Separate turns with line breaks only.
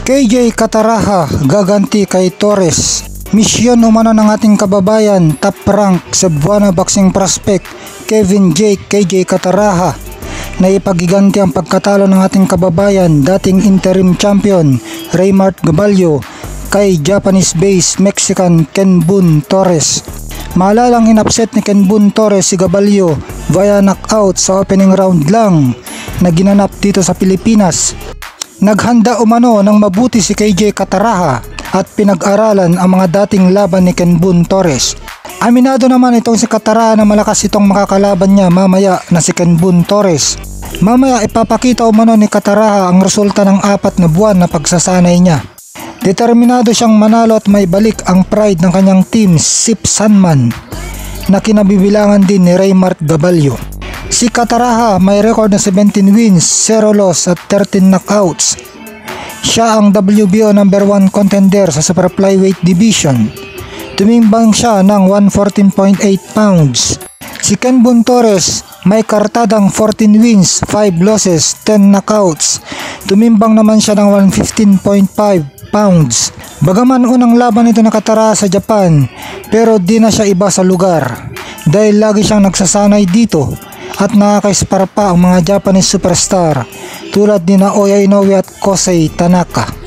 KJ Kataraha gaganti kay Torres. Misyon umano ng ating kababayan, top rank Cebuana boxing prospect Kevin Jake KJ Kataraha na ipagiganti ang pagkatalo ng ating kababayan, dating interim champion Raymart Gabalio kay Japanese-based Mexican Kenbun Torres. Maalalang inupset ni Kenbun Torres si Gabalio via knockout sa opening round lang na ginanap dito sa Pilipinas. Naghanda umano ng mabuti si KJ Kataraha at pinag-aralan ang mga dating laban ni Kenbun Torres. Aminado naman itong si Kataraha na malakas itong makakalaban niya mamaya na si Kenbun Torres. Mamaya ipapakita umano ni Kataraha ang resulta ng 4 na buwan na pagsasanay niya. Determinado siyang manalo at may balik ang pride ng kanyang team, Sip Sanman, na kinabibilangan din ni Raymart Gabalio. Si Kataraha may record na 17 wins, 0 loss at 13 knockouts. Siya ang WBO number 1 contender sa super flyweight division. Tumimbang siya ng 114.8 pounds. Si Kenbun Torres may kartadang 14 wins, 5 losses, 10 knockouts. Tumimbang naman siya ng 115.5 pounds. Bagaman unang laban nito na Kataraha sa Japan, pero di na siya iba sa lugar dahil lagi siyang nagsasanay dito at nakaka-inspire pa ang mga Japanese superstar tulad ni Naoya Inoue at Kosei Tanaka.